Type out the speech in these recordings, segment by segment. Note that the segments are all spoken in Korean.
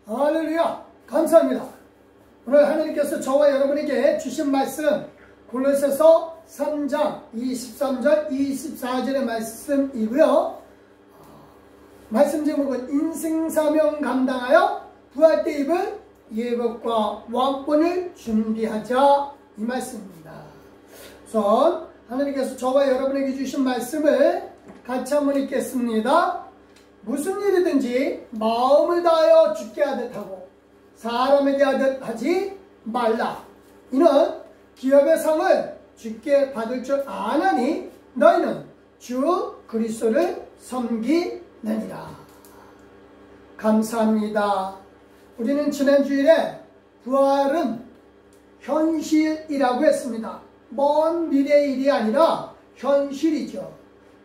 할렐루야! 감사합니다. 오늘 하나님께서 저와 여러분에게 주신 말씀 골로새서 3장 23절 24절의 말씀이고요. 말씀 제목은 인생사명 감당하여 부활 때 입을 예복과 왕권을 준비하자, 이 말씀입니다. 우선 하나님께서 저와 여러분에게 주신 말씀을 같이 한번 읽겠습니다. 무슨 일이든지 마음을 다하여 주께 하듯 하고 사람에게 하듯 하지 말라. 이는 기업의 상을 주께 받을 줄 아나니 너희는 주 그리스도를 섬기느니라. 감사합니다. 우리는 지난 주일에 부활은 현실이라고 했습니다. 먼 미래의 일이 아니라 현실이죠.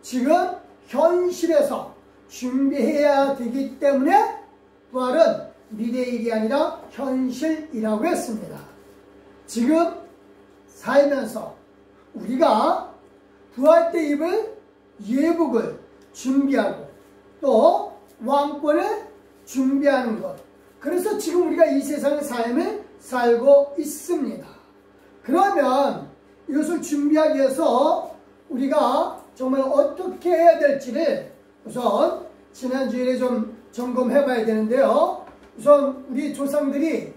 지금 현실에서 준비해야 되기 때문에 부활은 미래의 일이 아니라 현실이라고 했습니다. 지금 살면서 우리가 부활 때 입을 예복을 준비하고 또 왕권을 준비하는 것, 그래서 지금 우리가 이 세상의 삶을 살고 있습니다. 그러면 이것을 준비하기 위해서 우리가 정말 어떻게 해야 될지를 우선 지난주일에 좀 점검해 봐야 되는데요. 우선 우리 조상들이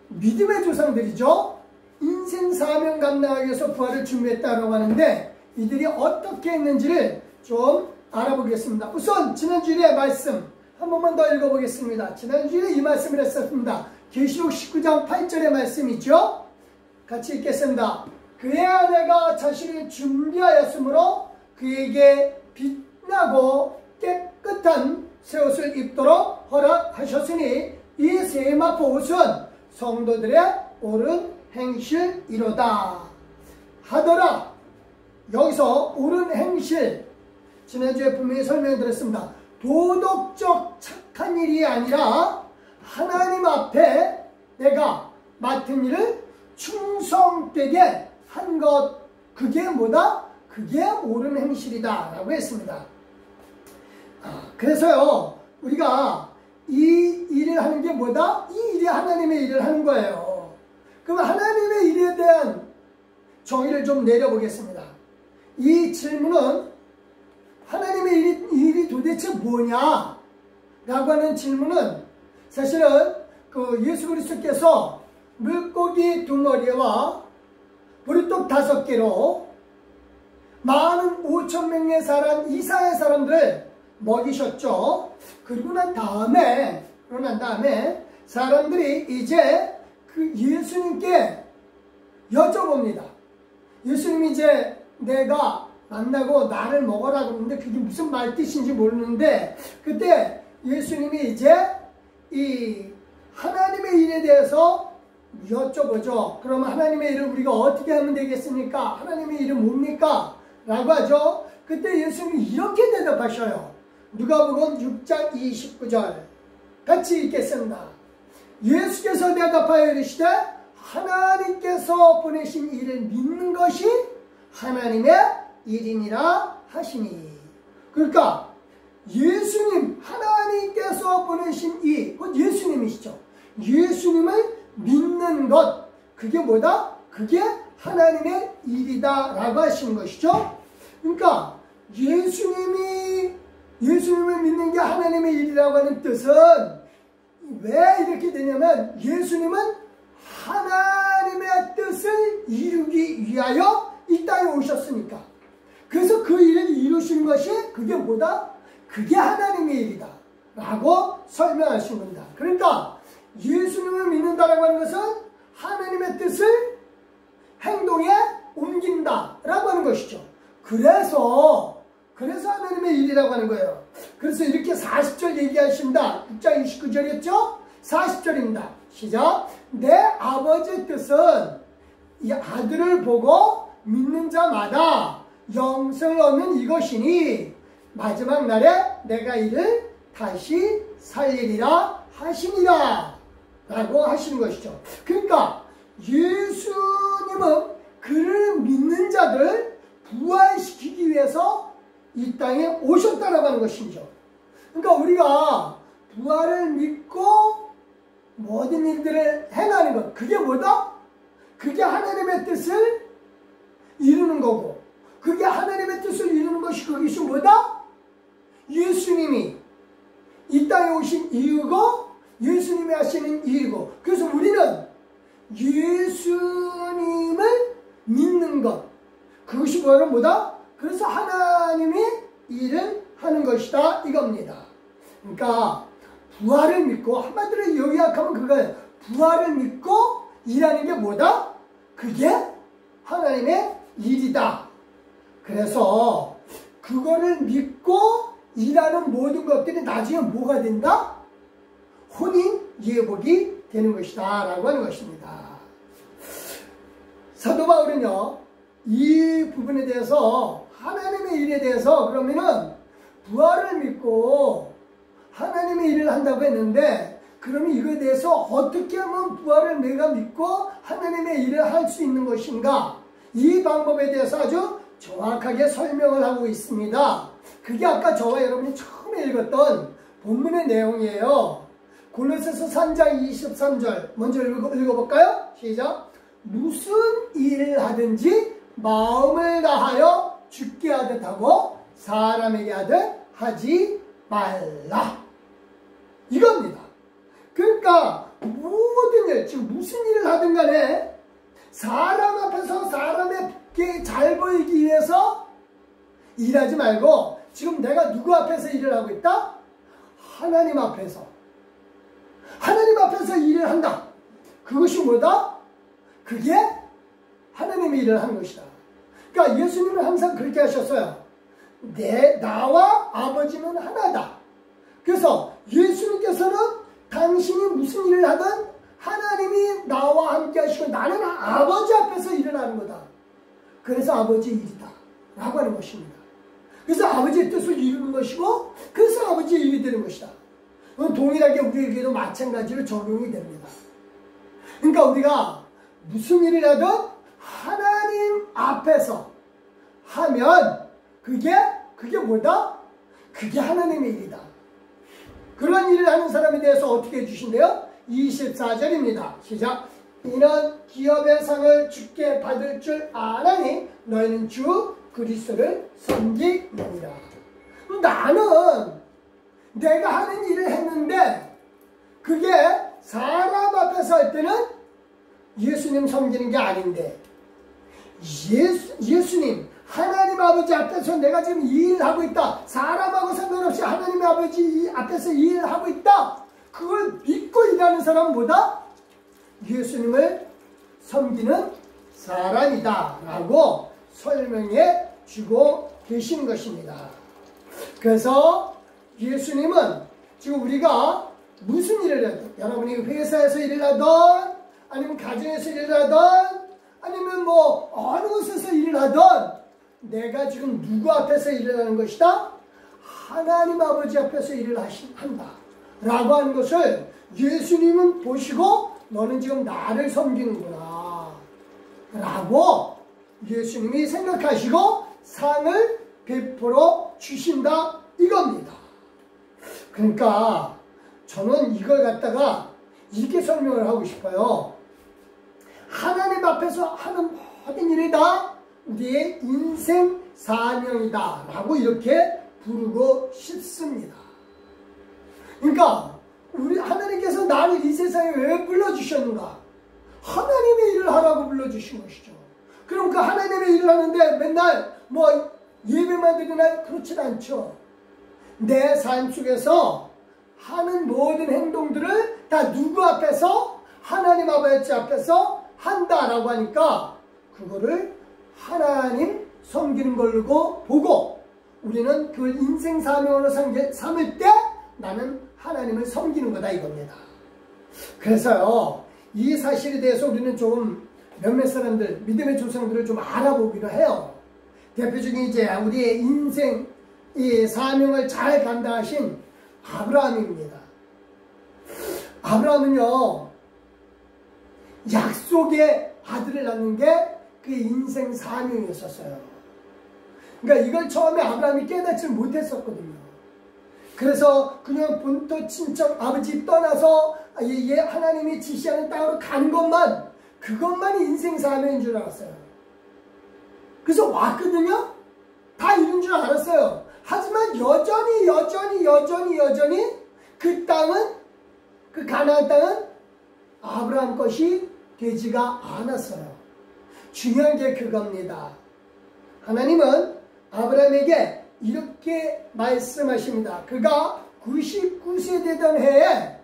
믿음의 조상들이죠. 인생 사명 감당하기 위해서 부활을 준비했다고 하는데 이들이 어떻게 했는지를 좀 알아보겠습니다. 우선 지난주일의 말씀 한 번만 더 읽어보겠습니다. 지난주에 이 말씀을 했었습니다. 계시록 19장 8절의 말씀이죠. 같이 읽겠습니다. 그의 아내가 자신을 준비하였으므로 그에게 빛나고 깨끗한 새 옷을 입도록 허락하셨으니 이 세마포 옷은 성도들의 옳은 행실이로다 하더라. 여기서 옳은 행실, 지난주에 분명히 설명드렸습니다. 도덕적 착한 일이 아니라 하나님 앞에 내가 맡은 일을 충성되게 한 것, 그게 뭐다? 그게 옳은 행실이다 라고 했습니다. 그래서요, 우리가 이 일을 하는 게 뭐다? 이 일이 하나님의 일을 하는 거예요. 그럼 하나님의 일에 대한 정의를 좀 내려보겠습니다. 이 질문은 하나님의 일이 도대체 뭐냐? 라고 하는 질문은 사실은 예수 그리스도께서 물고기 2마리와 보리떡 5개로 45,000명의 사람 이상의 사람들을 먹이셨죠. 그러고 난 다음에 사람들이 이제 그 예수님께 여쭤봅니다. 예수님이 이제 내가 만나고 나를 먹어라 그러는데 그게 무슨 말 뜻인지 모르는데 그때 예수님이 이제 이 하나님의 일에 대해서 여쭤보죠. 그러면 하나님의 일을 우리가 어떻게 하면 되겠습니까? 하나님의 일은 뭡니까? 라고 하죠. 그때 예수님이 이렇게 대답하셔요. 누가복음 6장 29절 같이 읽겠습니다. 예수께서 대답하여 이르시되 하나님께서 보내신 일을 믿는 것이 하나님의 일이니라 하시니. 그러니까 예수님, 하나님께서 보내신 이, 곧 예수님이시죠. 예수님을 믿는 것, 그게 뭐다? 그게 하나님의 일이다 라고 하시는 것이죠. 그러니까 예수님을 믿는 게 하나님의 일이라고 하는 뜻은 왜 이렇게 되냐면 예수님은 하나님의 뜻을 이루기 위하여 이 땅에 오셨으니까. 그래서 그 일을 이루신 것이 그게 뭐다? 그게 하나님의 일이다 라고 설명하신 겁니다. 그러니까 예수님을 믿는다라고 하는 것은 하나님의 뜻을 행동에 옮긴다 라고 하는 것이죠. 그래서 하나님의 일이라고 하는 거예요. 그래서 이렇게 40절 얘기하신다. 6장 29절이었죠? 40절입니다. 시작. 내 아버지의 뜻은 이 아들을 보고 믿는 자마다 영생을 얻는 이것이니 마지막 날에 내가 이를 다시 살리리라 하시니라 라고 하시는 것이죠. 그러니까 예수님은 그를 믿는 자들 부활시키기 위해서 이 땅에 오셨다라고 하는 것이죠. 그러니까 우리가 부활을 믿고 모든 일들을 행하는 것, 그게 뭐다? 그게 하나님의 뜻을 이루는 거고, 그게 하나님의 뜻을 이루는 것이 그것이 뭐다? 예수님이 이 땅에 오신 이유고 예수님이 하시는 일이고, 그래서 우리는 예수님을 믿는 것, 그것이 바로 뭐다? 그래서 하나님이 일을 하는 것이다 이겁니다. 그러니까 부활을 믿고, 한마디로 요약하면 그거예요. 부활을 믿고 일하는 게 뭐다? 그게 하나님의 일이다. 그래서 그거를 믿고 일하는 모든 것들이 나중에 뭐가 된다? 혼인 예복이 되는 것이다 라고 하는 것입니다. 사도 바울은요, 이 부분에 대해서, 하나님의 일에 대해서, 그러면은 부활을 믿고 하나님의 일을 한다고 했는데, 그러면 이거에 대해서 어떻게 하면 부활을 내가 믿고 하나님의 일을 할 수 있는 것인가, 이 방법에 대해서 아주 정확하게 설명을 하고 있습니다. 그게 아까 저와 여러분이 처음에 읽었던 본문의 내용이에요. 골로새서 3장 23절 먼저 읽어볼까요? 시작. 무슨 일을 하든지 마음을 다하여 주께 하듯 하고 사람에게 하듯 하지 말라. 이겁니다. 그러니까 모든 일, 지금 무슨 일을 하든 간에 사람 앞에서 사람에게 잘 보이기 위해서 일하지 말고, 지금 내가 누구 앞에서 일을 하고 있다? 하나님 앞에서. 하나님 앞에서 일을 한다. 그것이 뭐다? 그게 하나님의 일을 하는 것이다. 그러니까 예수님은 항상 그렇게 하셨어요. 나와 아버지는 하나다. 그래서 예수님께서는 당신이 무슨 일을 하든 하나님이 나와 함께 하시고 나는 아버지 앞에서 일을 하는 거다. 그래서 아버지의 일이다 라고 하는 것입니다. 그래서 아버지의 뜻을 이루는 것이고, 그래서 아버지의 일이 되는 것이다. 동일하게 우리에게도 마찬가지로 적용이 됩니다. 그러니까 우리가 무슨 일을 하든 하나님 앞에서 하면 그게 뭐다? 그게 하나님의 일이다. 그런 일을 하는 사람에 대해서 어떻게 해주신대요? 24절입니다. 시작. 이는 기업의 상을 주께 받을 줄 아나니 너희는 주 그리스도를 섬기느니라. 나는 내가 하는 일을 했는데 그게 사람 앞에서 할 때는 예수님 섬기는 게 아닌데, 예수님 하나님 아버지 앞에서 내가 지금 이 일을 하고 있다. 사람하고 상관없이 하나님 아버지 앞에서 이 일을 하고 있다. 그걸 믿고 일하는 사람은 뭐다? 예수님을 섬기는 사람이다 라고 설명해 주고 계신 것입니다. 그래서 예수님은 지금 우리가 무슨 일을 하든, 여러분이 회사에서 일을 하든 아니면 가정에서 일을 하든 아니면 뭐 어느 곳에서 일을 하든 내가 지금 누구 앞에서 일을 하는 것이다? 하나님 아버지 앞에서 일을 한다 라고 하는 것을 예수님은 보시고 너는 지금 나를 섬기는구나 라고 예수님이 생각하시고 상을 베풀어 주신다 이겁니다. 그러니까 저는 이걸 갖다가 이렇게 설명을 하고 싶어요. 하나님 앞에서 하는 모든 일이 다 우리의 인생 사명이다 라고 이렇게 부르고 싶습니다. 그러니까 우리 하나님께서 나를 이 세상에 왜 불러주셨는가? 하나님의 일을 하라고 불러주신 것이죠. 그럼 그 하나님의 일을 하는데 맨날 뭐 예배만 드리나? 그렇진 않죠. 내 삶 속에서 하는 모든 행동들을 다 누구 앞에서? 하나님 아버지 앞에서 한다라고 하니까 그거를 하나님 섬기는 걸로 보고 우리는 그걸 인생 사명으로 삼을 때 나는 하나님을 섬기는 거다 이겁니다. 그래서요, 이 사실에 대해서 우리는 좀 몇몇 사람들, 믿음의 조상들을 좀 알아보기로 해요. 대표적인 이제 우리의 인생 이 사명을 잘 감당하신 아브라함입니다. 아브라함은요, 약속의 아들을 낳는 게 그의 인생 사명이었었어요. 그러니까 이걸 처음에 아브라함이 깨닫지 못했었거든요. 그래서 그냥 본토 친척 아버지 떠나서 하나님이 지시하는 땅으로 가는 그것만이 인생 사명인 줄 알았어요. 그래서 왔거든요. 다 이룬 줄 알았어요. 하지만 여전히 그 땅은, 그 가나안 땅은 아브라함 것이 되지가 않았어요. 중요한 게 그겁니다. 하나님은 아브라함에게 이렇게 말씀하십니다. 그가 99세 되던 해에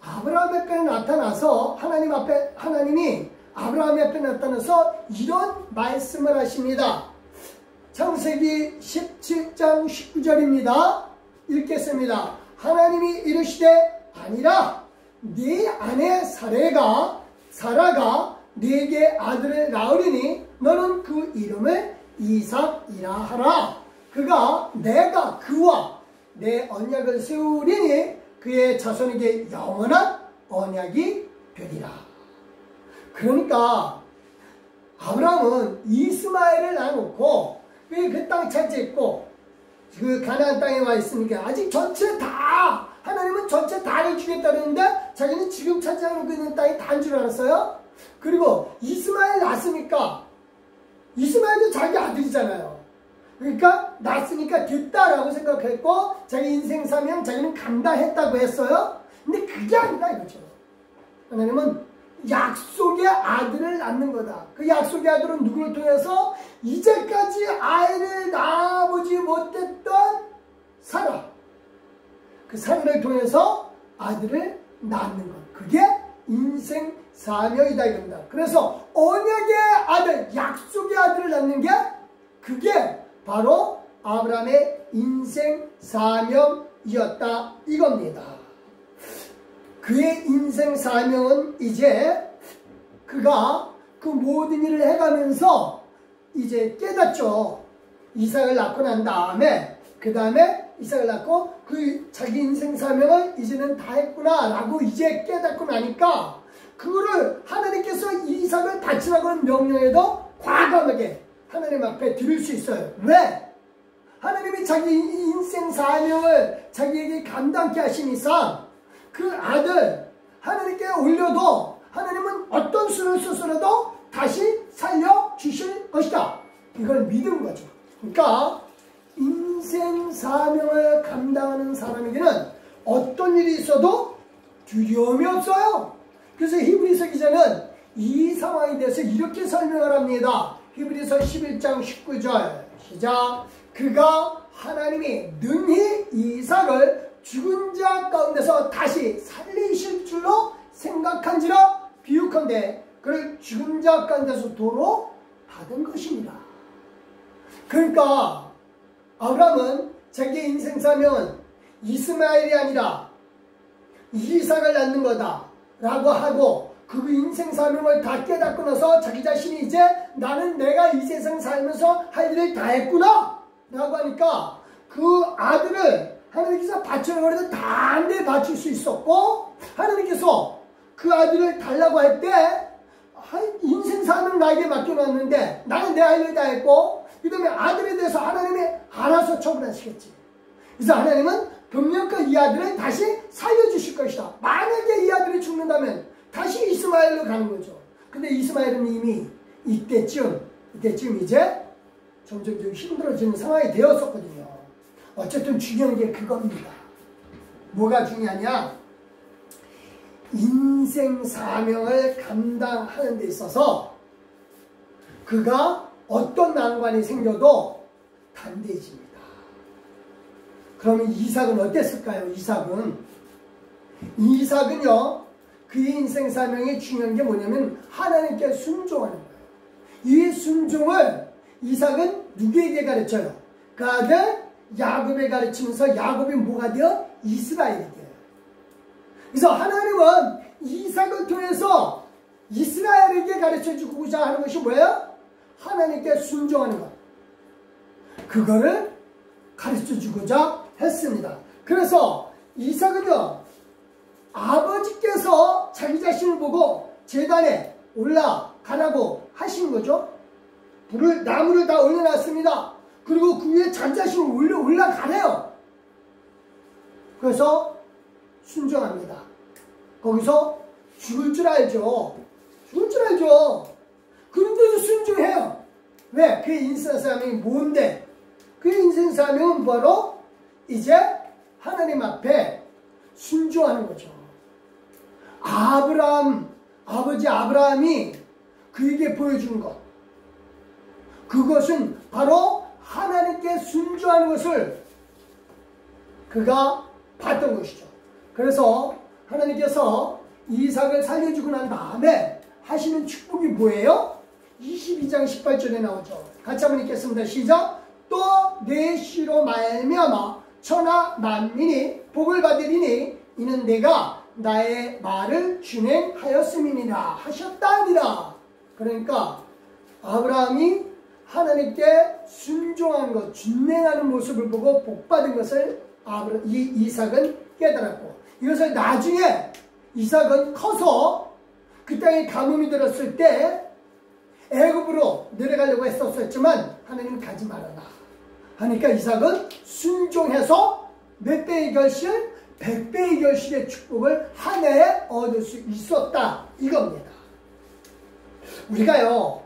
아브라함 앞에 나타나서 하나님이 아브라함 앞에 나타나서 이런 말씀을 하십니다. 창세기 17장 19절입니다. 읽겠습니다. 하나님이 이르시되 아니라 네 아내 사라가 네게 아들을 낳으리니 너는 그 이름을 이삭이라 하라. 내가 그와 내 언약을 세우리니 그의 자손에게 영원한 언약이 되리라. 그러니까 아브라함은 이스마엘을 낳아놓고 그 땅 차지했고 그 가나안 땅에 와 있으니까 아직 전체 다 하나님은 전체 다를 주겠다 그랬는데 자기는 지금 차지하고 있는 땅이 다인 줄 알았어요. 그리고 이스마엘 낳았으니까 이스마엘도 자기 아들이잖아요. 그러니까 낳았으니까 됐다라고 생각했고 자기 인생 사명 자기는 감당했다고 했어요. 근데 그게 아니라 이거죠. 하나님은 약속의 아들을 낳는 거다. 그 약속의 아들은 누구를 통해서? 이제까지 아이를 낳아보지 못했던 사라. 그 사라를 통해서 아들을 낳는 것. 그게 인생 사명이다 이겁니다. 그래서 언약의 아들, 약속의 아들을 낳는 게 그게 바로 아브라함의 인생 사명이었다 이겁니다. 그의 인생 사명은 이제 그가 그 모든 일을 해가면서 이제 깨닫죠. 이삭을 낳고 난 다음에 그 다음에 이삭을 낳고 그 자기 인생 사명을 이제는 다 했구나 라고 이제 깨닫고 나니까 그거를 하나님께서 이삭을 바치라고 명령해도 과감하게 하나님 앞에 드릴 수 있어요. 왜? 하나님이 자기 인생 사명을 자기에게 감당케 하신 이상 그 아들 하나님께 올려도 하나님은 어떤 수를 쓰더라도 다시 살려주실 것이다. 이걸 믿은 거죠. 그러니까 인생 사명을 감당하는 사람에게는 어떤 일이 있어도 두려움이 없어요. 그래서 히브리서 기자는 이 상황에 대해서 이렇게 설명을 합니다. 히브리서 11장 19절 시작. 그가 하나님이 능히 이삭을 죽은 자 가운데서 다시 살리실 줄로 생각한지라 비유컨대 그를 죽은 자 가운데서 도로 받은 것입니다. 그러니까 아브라함은 자기의 인생 사명은 이스마엘이 아니라 이삭을 낳는 거다 라고 하고 그 인생 사명을 다 깨닫고 나서 자기 자신이 이제 나는 내가 이 세상 살면서 할 일을 다 했구나 라고 하니까 그 아들을 하나님께서 바치라고 해도 단데 바칠 수 있었고 하나님께서 그 아들을 달라고 할 때 인생 사명 나에게 맡겨놨는데 나는 내 할 일 다 했고 그 다음에 아들에 대해서 하나님이 알아서 처분하시겠지. 그래서 하나님은 병력과 이 아들을 다시 살려주실 것이다. 만약에 이 아들이 죽는다면 다시 이스마엘로 가는 거죠. 근데 이스마엘은 이미 이때쯤 이제 점점 힘들어지는 상황이 되었었거든요. 어쨌든 중요한 게 그겁니다. 뭐가 중요하냐? 인생 사명을 감당하는 데 있어서 그가 어떤 난관이 생겨도 단대해집니다. 그러면 이삭은 어땠을까요? 이삭은요 그의 인생 사명이 중요한 게 뭐냐면 하나님께 순종하는 거예요. 이 순종을 이삭은 누구에게 가르쳐요? 그 아들 야곱에 가르치면서 야곱이 뭐가 되어? 이스라엘이 돼요. 그래서 하나님은 이삭을 통해서 이스라엘에게 가르쳐주고자 하는 것이 뭐예요? 하나님께 순종하는 것. 그거를 가르쳐주고자 했습니다. 그래서 이삭은요 아버지께서 자기 자신을 보고 제단에 올라가라고 하신 거죠. 나무를 다 올려놨습니다. 그리고 그 위에 자기 자신을 올라가래요. 그래서 순종합니다. 거기서 죽을 줄 알죠. 죽을 줄 알죠. 그런데도 순종해요. 왜? 그의 인생사명이 뭔데? 그의 인생사명은 바로 이제 하나님 앞에 순종하는 거죠. 아버지 아브라함이 그에게 보여준 것, 그것은 바로 하나님께 순종하는 것을 그가 봤던 것이죠. 그래서 하나님께서 이삭을 살려주고 난 다음에 하시는 축복이 뭐예요? 22장 18절에 나오죠. 같이 한번 읽겠습니다. 시작. 또 내 씨로 말미암아 천하 만민이 복을 받으리니 이는 내가 나의 말을 준행하였음이니라 하셨다니라. 그러니까 아브라함이 하나님께 순종하는 것, 준행하는 모습을 보고 복받은 것을 이삭은 깨달았고, 이것을 나중에 이삭은 커서 그 땅에 가뭄이 들었을 때 애굽으로 내려가려고 했었지만 하나님은 가지 말아라 하니까 이삭은 순종해서 몇 배의 결실? 100배의 결실의 축복을 한 해에 얻을 수 있었다 이겁니다. 우리가요,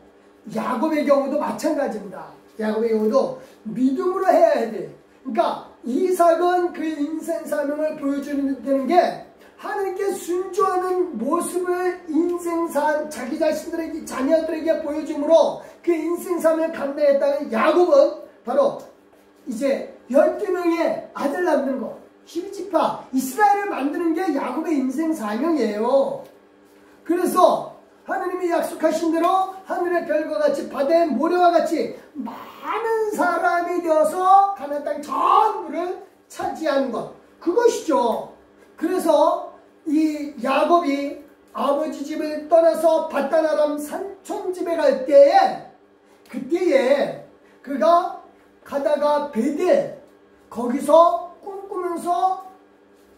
야곱의 경우도 마찬가지입니다. 야곱의 경우도 믿음으로 해야 돼. 그러니까 이삭은 그 인생 사명을 보여주는 게 하나님께 순종하는 모습을 자기 자신들에게, 자녀들에게 보여줌으로 그 인생 사명을 감당했다는 야곱은 바로 이제 12명의 아들 낳는 거, 12지파 이스라엘을 만드는 게 야곱의 인생 사명이에요. 그래서 하나님이 약속하신 대로 하늘의 별과 같이 바다의 모래와 같이 많은 사람이 되어서 가나안 땅 전부를 차지하는 것, 그것이죠. 그래서 이 야곱이 아버지 집을 떠나서 바다나람 산촌집에 갈 때에, 그때에 그가 가다가 베델 거기서 꿈꾸면서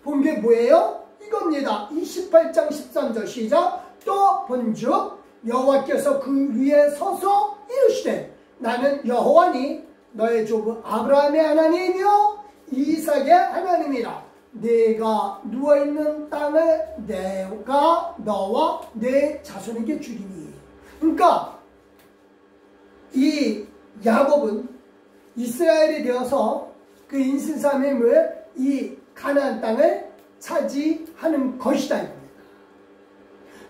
본 게 뭐예요? 이겁니다. 28장 13절 시작. 또 본즉 여호와께서 그 위에 서서 이르시되 나는 여호와니 너의 조부 아브라함의 하나님이요 이삭의 하나님이라. 내가 누워있는 땅을 내가 너와 내 자손에게 주리니. 그러니까 이 야곱은 이스라엘이 되어서 그 인생 사명을 이 가나안 땅을 차지하는 것이다 이겁니다.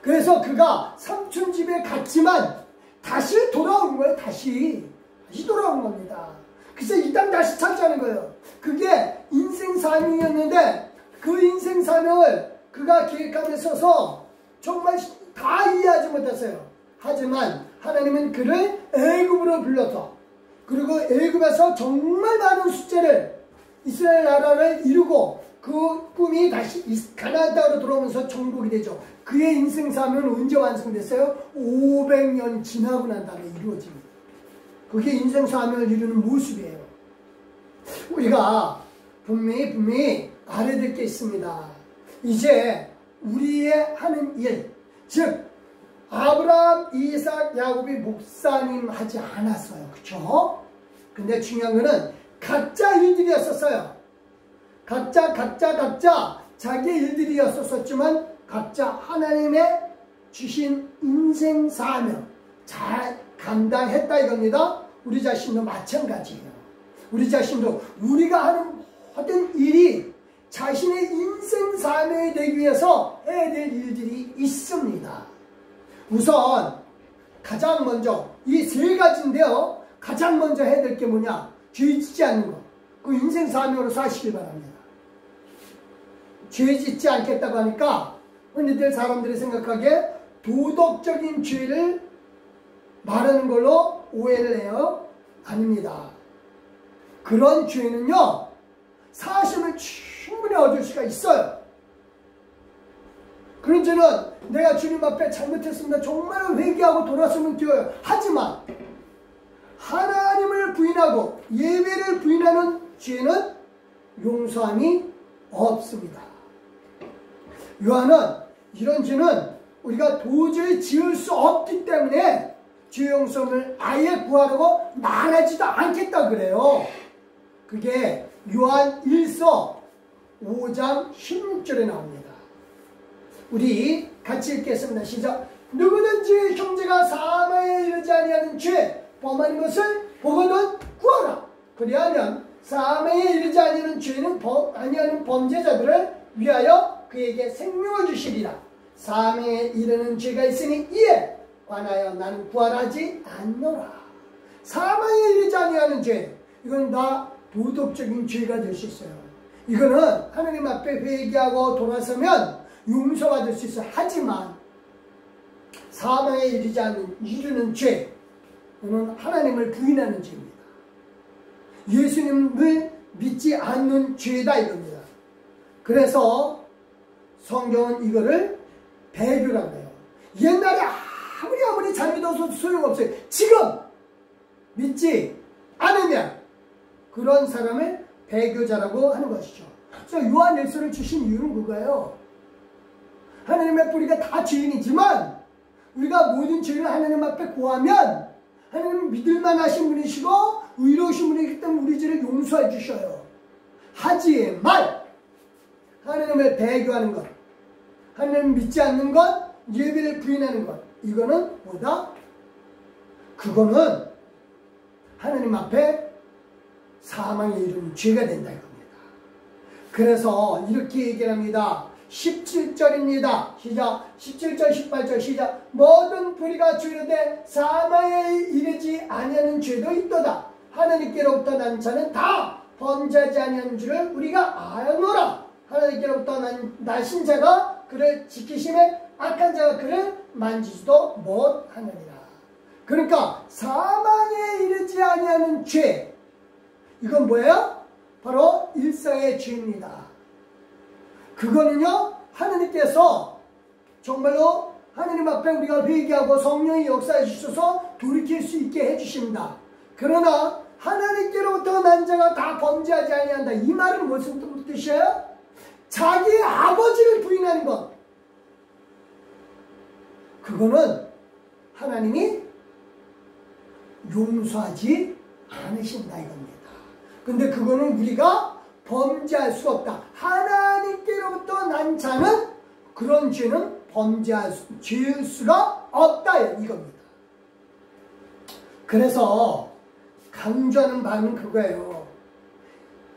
그래서 그가 삼촌 집에 갔지만 다시 돌아온 거예요. 다시 돌아온 겁니다. 그래서 이 땅 다시 차지하는 거예요. 그게 인생 사명이었는데 그 인생 사명을 그가 기획함에 있어서 정말 다 이해하지 못했어요. 하지만 하나님은 그를 애굽으로 불러서, 그리고 애굽에서 정말 많은 숫자를 이스라엘 나라를 이루고 그 꿈이 다시 가나안 땅으로 들어오면서 정복이 되죠. 그의 인생 사명은 언제 완성됐어요? 500년 지나고 난 다음에 이루어집니다. 그게 인생 사명을 이루는 모습이에요. 우리가 분명히 알아야 될 게 있습니다. 이제 우리의 하는 일, 즉 아브라함, 이삭, 야곱이 목사님 하지 않았어요. 그쵸? 근데 중요한 거는 각자 일들이었었어요. 각자 자기의 일들이었었지만 각자 하나님의 주신 인생 사명 잘 감당했다 이겁니다. 우리 자신도 마찬가지예요. 우리 자신도 우리가 하는 모든 일이 자신의 인생 사명이 되기 위해서 해야 될 일들이 있습니다. 우선 가장 먼저 이 세 가지인데요. 가장 먼저 해야 될 게 뭐냐? 죄 짓지 않는 것. 그 인생 사명으로 사시길 바랍니다. 죄 짓지 않겠다고 하니까 흔히들 사람들이 생각하기에 도덕적인 죄를 말하는 걸로 오해를 해요. 아닙니다. 그런 죄는요, 사심을 충분히 얻을 수가 있어요. 그런 죄는 내가 주님 앞에 잘못했습니다, 정말 회개하고 돌아서면 되어요. 하지만 하나님을 부인하고 예배를 부인하는 죄는 용서함이 없습니다. 요한은 이런 죄는 우리가 도저히 지을 수 없기 때문에 죄 용서를 아예 구하려고 말하지도 않겠다 그래요. 그게 요한 1서 5장 16절에 나옵니다. 우리 같이 읽겠습니다. 시작. 누구든지 형제가 사망에 이르지 아니하는 죄 범하는 것을 보거든 구하라. 그리하면 사망에 이르지 아니하는 죄는 아니하는 범죄자들을 위하여 그에게 생명을 주시리라. 사망에 이르는 죄가 있으니 이에 관하여 나는 구하지 않노라. 사망에 이르지 아니하는 죄, 이건 다 도덕적인 죄가 될 수 있어요. 이거는 하나님 앞에 회개하고 돌아서면 용서받을 수 있어요. 하지만 사망에 이르는 죄, 이는 하나님을 부인하는 죄입니다. 예수님을 믿지 않는 죄다 이겁니다. 그래서 성경은 이거를 배교라고 해요. 옛날에 아무리 잘 믿어도 소용없어요. 지금 믿지 않으면 그런 사람을 배교자라고 하는 것이죠. 그래서 요한일서를 주신 이유는 그거예요. 하나님의 뿌리가 다 죄인이지만 우리가 모든 죄를 하나님 앞에 구하면 하나님은 믿을만 하신 분이시고 의로우신 분이기 때문에 우리 죄를 용서해 주셔요. 하지만 하나님을 배교하는 것, 하나님을 믿지 않는 것, 예배를 부인하는 것, 이거는 뭐다? 그거는 하나님 앞에 사망에 이르는 죄가 된다 이겁니다. 그래서 이렇게 얘기를 합니다. 17절입니다. 시작. 17절 18절 시작. 모든 불의가 주려되 사망에 이르지 아니하는 죄도 있도다. 하나님께로부터 난 자는 다 범죄하지 아니하는 줄을 우리가 아노라. 하나님께로부터 나신 자가 그를 지키심에 악한 자가 그를 만지지도 못하느니라. 그러니까 사망에 이르지 아니하는 죄, 이건 뭐예요? 바로 일상의 죄입니다. 그거는요, 하나님께서 정말로 하나님 앞에 우리가 회개하고 성령이 역사해 주셔서 돌이킬 수 있게 해주십니다. 그러나 하나님께로부터 난 자가 다 범죄하지 아니한다. 이 말은 무슨 뜻이에요? 자기 아버지를 부인하는 것. 그거는 하나님이 용서하지 않으신다 이겁니다. 근데 그거는 우리가 범죄할 수 없다. 하나님께로부터 난 자는 그런 죄는 지을 수가 없다 이겁니다. 그래서 강조하는 바는 그거예요.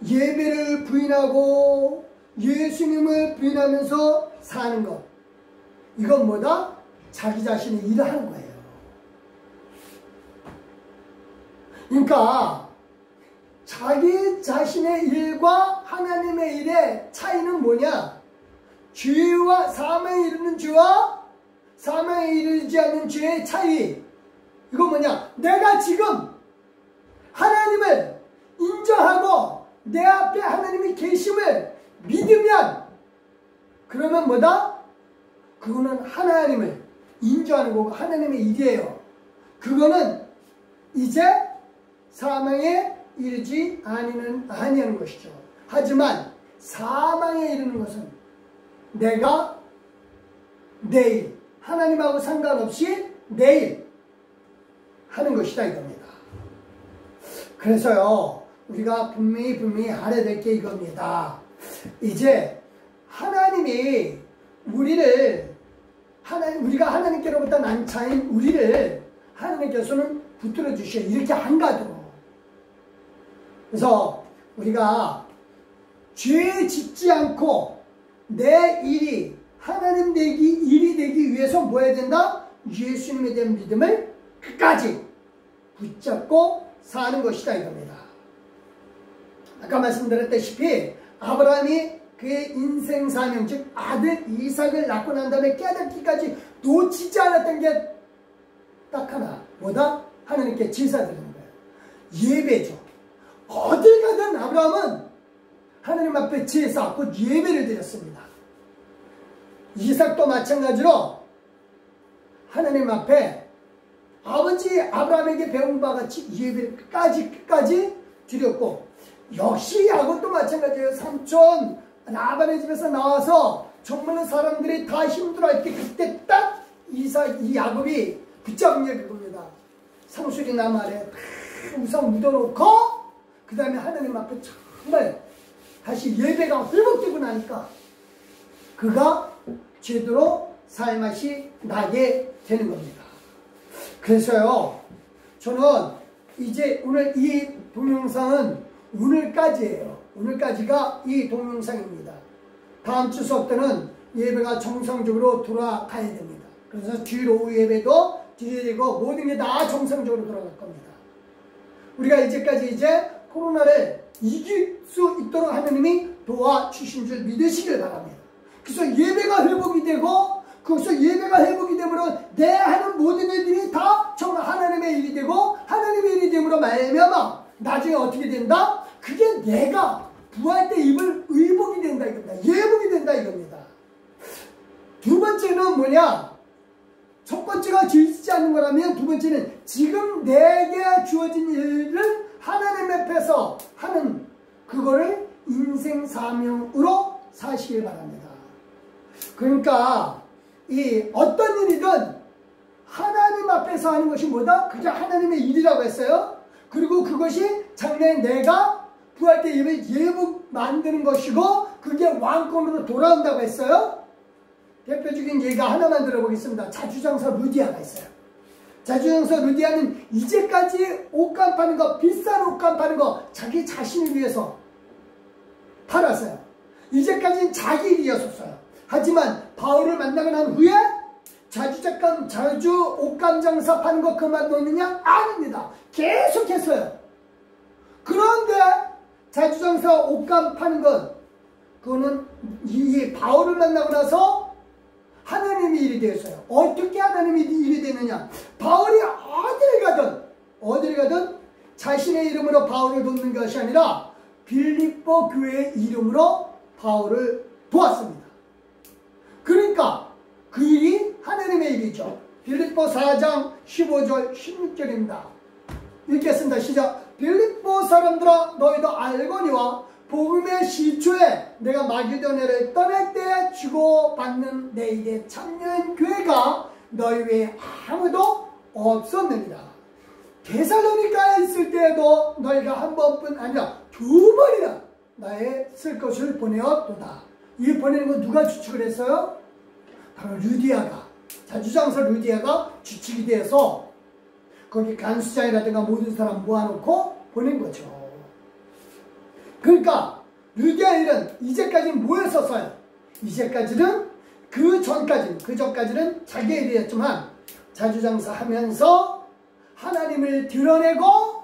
예배를 부인하고 예수님을 부인하면서 사는 것, 이건 뭐다? 자기 자신의 일을 하는 거예요. 그러니까 자기 자신의 일과 하나님의 일의 차이는 뭐냐? 죄와 사망에 이르는 죄와 사망에 이르지 않는 죄의 차이, 이건 뭐냐? 내가 지금 하나님을 인정하고 내 앞에 하나님이 계심을 믿으면 그러면 뭐다? 그거는 하나님을 인정하는 거고 하나님의 일이에요. 그거는 이제 사망에 이르지 아니하는 것이죠. 하지만 사망에 이르는 것은 내가 내일 하나님하고 상관없이 내일 하는 것이다 이겁니다. 그래서요, 우리가 분명히 알아야 될 게 이겁니다. 이제 하나님이 우리가 하나님께로부터 난 자인 우리를 하나님께서는 붙들어 주셔요. 이렇게 한가득으로. 그래서 우리가 죄 짓지 않고 내 일이 하나님 일이 되기 위해서 뭐 해야 된다? 예수님에 대한 믿음을 끝까지 붙잡고 사는 것이다 이겁니다. 아까 말씀드렸다시피 아브라함이 그의 인생 사명, 즉 아들 이삭을 낳고 난 다음에 깨닫기까지 놓치지 않았던 게 딱 하나, 뭐다? 하나님께 제사 드리는 거예요. 예배죠. 어딜 가든 아브라함은 하나님 앞에 제사, 곧 예배를 드렸습니다. 이삭도 마찬가지로 하나님 앞에 아버지 아브라함에게 배운 바와 같이 예배를 끝까지 드렸고, 역시 야곱도 마찬가지예요. 삼촌 라반의 집에서 나와서 정말로 사람들이 다 힘들어할 때 그때 딱 이 야곱이 붙잡은 게 그겁니다. 상수리 나무 아래 우선 묻어놓고 그 다음에 하나님 앞에 정말 다시 예배가 회복되고 나니까 그가 제대로 살맛이 나게 되는 겁니다. 그래서요, 저는 이제 오늘 이 동영상은 오늘까지예요. 오늘까지가 이 동영상입니다. 다음 주 수업 때는 예배가 정상적으로 돌아가야 됩니다. 그래서 주일 오후 예배도 드리고 모든 게 다 정상적으로 돌아갈 겁니다. 우리가 이제까지 이제 코로나를 이길 수 있도록 하나님이 도와주신 줄 믿으시길 바랍니다. 그래서 예배가 회복이 되고, 그래서 예배가 회복이 되면 내 하는 모든 일들이 다 정말 하나님의 일이 되고, 하나님의 일이 됨으로 말미암아 나중에 어떻게 된다? 그게 내가 부활 때 입을 의복이 된다 이겁니다. 예복이 된다 이겁니다. 두 번째는 뭐냐? 첫 번째가 지지 않는 거라면, 두 번째는 지금 내게 주어진 일을 하나님 앞에서 하는 그거를 인생 사명으로 사시길 바랍니다. 그러니까 이 어떤 일이든 하나님 앞에서 하는 것이 뭐다? 그저 하나님의 일이라고 했어요. 그리고 그것이 장래 내가 부활 때 입을 예복 만드는 것이고, 그게 왕권으로 돌아온다고 했어요. 대표적인 예가 하나만 들어보겠습니다. 자주장사 루디아가 있어요. 자주장사 루디아는 이제까지 옷감 파는 거, 비싼 옷감 파는 거 자기 자신을 위해서 팔았어요. 이제까지는 자기 일이었어요. 하지만 바울을 만나고 난 후에 자주 옷감 장사 파는 거 그만뒀느냐? 아닙니다. 계속했어요. 그런데 자주장사 옷감 파는 건, 그거는 이 바울을 만나고 나서 하나님의 일이 되었어요. 어떻게 하나님의 일이 되느냐? 바울이 어딜 가든 자신의 이름으로 바울을 돕는 것이 아니라 빌립보 교회의 이름으로 바울을 도왔습니다. 그러니까 그 일이 하나님의 일이죠. 빌립보 4장 15절 16절입니다. 읽겠습니다. 시작. 빌립보 사람들아, 너희도 알거니와 복음의 시초에 내가 마게도냐를 떠날 때 주고받는 내 일에 참여한 교회가 너희 외에 아무도 없었느니라. 데살로니가에 있을 때에도 너희가 한 번뿐 아니라 두 번이나 나의 쓸 것을 보내었도다. 이 보내는 건 누가 주축을 했어요? 바로 루디아가, 자주장사 루디아가 주축이 되어서 거기 간수장이라든가 모든 사람 모아놓고 보낸 거죠. 그러니까 루디아 일은 이제까지는 뭐였었어요? 이제까지는 그 전까지는 자기의 일이었지만, 자주장사 하면서 하나님을 드러내고,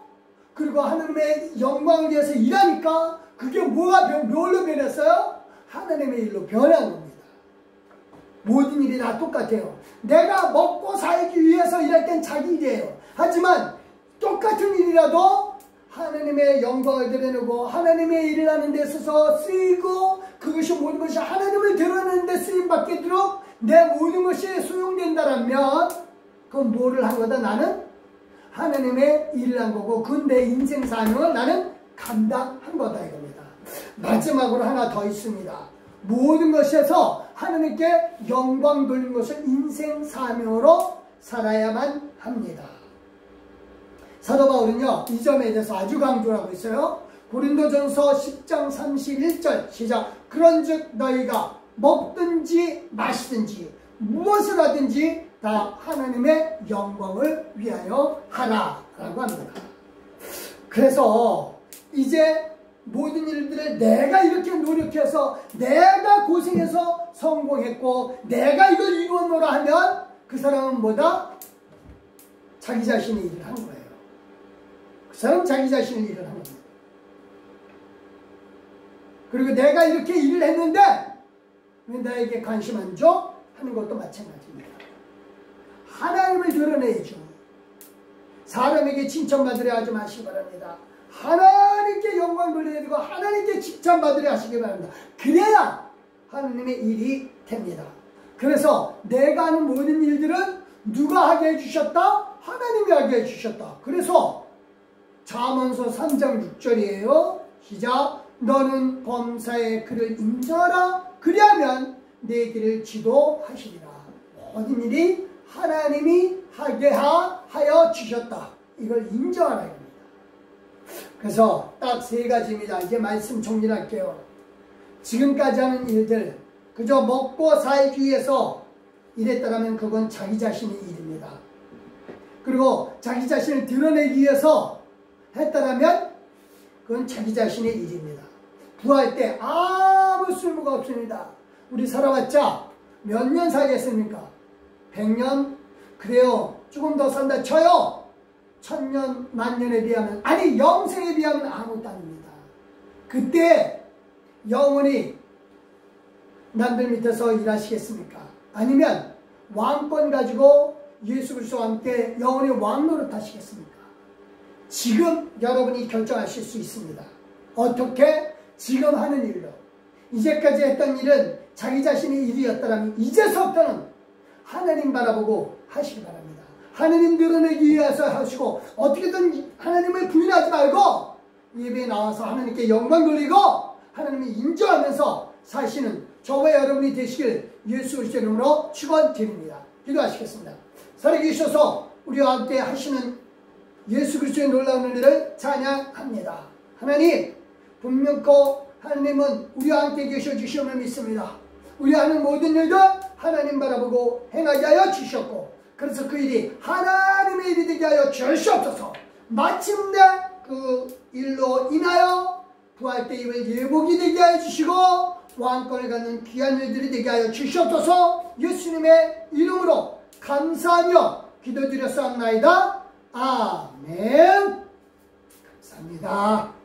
그리고 하나님의 영광을 위해서 일하니까 그게 뭘로 변했어요? 하나님의 일로 변한 겁니다. 모든 일이 다 똑같아요. 내가 먹고 살기 위해서 일할 땐 자기 일이에요. 하지만 똑같은 일이라도 하나님의 영광을 드러내고 하나님의 일을 하는 데 있어서 쓰이고, 그것이 모든 것이 하나님을 드러내는 데 쓰임받게 되도록 내 모든 것이 수용된다라면 그건 뭐를 한 거다? 나는 하나님의 일을 한 거고, 그건 내 인생 사명을 나는 감당한 거다 이겁니다. 마지막으로 하나 더 있습니다. 모든 것에서 하나님께 영광 돌리는 것을 인생 사명으로 살아야만 합니다. 사도 바울은요, 이 점에 대해서 아주 강조를 하고 있어요. 고린도전서 10장 31절 시작. 그런즉 너희가 먹든지 마시든지 무엇을 하든지 다 하나님의 영광을 위하여 하라 라고 합니다. 그래서 이제 모든 일들을 내가 이렇게 노력해서 내가 고생해서 성공했고 내가 이걸 이루어놓으라 하면 그 사람은 뭐다? 자기 자신의 일을 한 거예요. 그 사람은 자기 자신의 일을 한 겁니다. 그리고 내가 이렇게 일을 했는데 왜 나에게 관심 안 줘? 하는 것도 마찬가지입니다. 하나님을 드러내야죠. 사람에게 칭찬받으려 하지 마시기 바랍니다. 하나님께 영광 돌려야 되고 하나님께 칭찬받으려 하시기 바랍니다. 그래야 하나님의 일이 됩니다. 그래서 내가 하는 모든 일들은 누가 하게 해주셨다? 하나님이 하게 해주셨다. 그래서 잠언서 3장 6절이에요. 시작. 너는 범사의 그를 인정하라. 그리하면 내 길을 지도하시리라. 모든 일이 하나님이 하게 하여 주셨다. 이걸 인정하라. 그래서 딱 세 가지입니다. 이제 말씀 정리할게요. 지금까지 하는 일들 그저 먹고 살기 위해서 일했다면 그건 자기 자신의 일입니다. 그리고 자기 자신을 드러내기 위해서 했다면 그건 자기 자신의 일입니다. 부활 때 아무 쓸모가 없습니다. 우리 살아봤자 몇 년 살겠습니까? 100년? 그래요. 조금 더 산다 쳐요. 1000년, 만년에 비하면, 아니 영생에 비하면 아무것도 아닙니다. 그때 영원히 남들 밑에서 일하시겠습니까? 아니면 왕권 가지고 예수 그리스도와 함께 영원히 왕노릇 하시겠습니까? 지금 여러분이 결정하실 수 있습니다. 어떻게? 지금 하는 일로. 이제까지 했던 일은 자기 자신의 일이었다면 이제서부터는 하나님 바라보고 하시기 바랍니다. 하나님 드러내기 위해서 하시고 어떻게든 하나님을 부인하지 말고 예배에 나와서 하나님께 영광 돌리고 하나님을 인정하면서 사시는 저와 여러분이 되시길 예수 그리스도의 이름으로 축원드립니다. 기도하시겠습니다. 살아계셔서 우리와 함께 하시는 예수 그리스도의 놀라운 은혜를 찬양합니다. 하나님 분명코 하나님은 우리와 함께 계셔 주시옵을 믿습니다. 우리 하는 모든 일들 하나님 바라보고 행하게 하여 주셨고 그래서 그 일이 하나님의 일이 되게 하여 주시옵소서. 마침내 그 일로 인하여 부활 때 입을 예복이 되게 하여 주시고 왕권을 갖는 귀한 일들이 되게 하여 주시옵소서. 예수님의 이름으로 감사하며 기도드렸사옵나이다. 아멘. 감사합니다.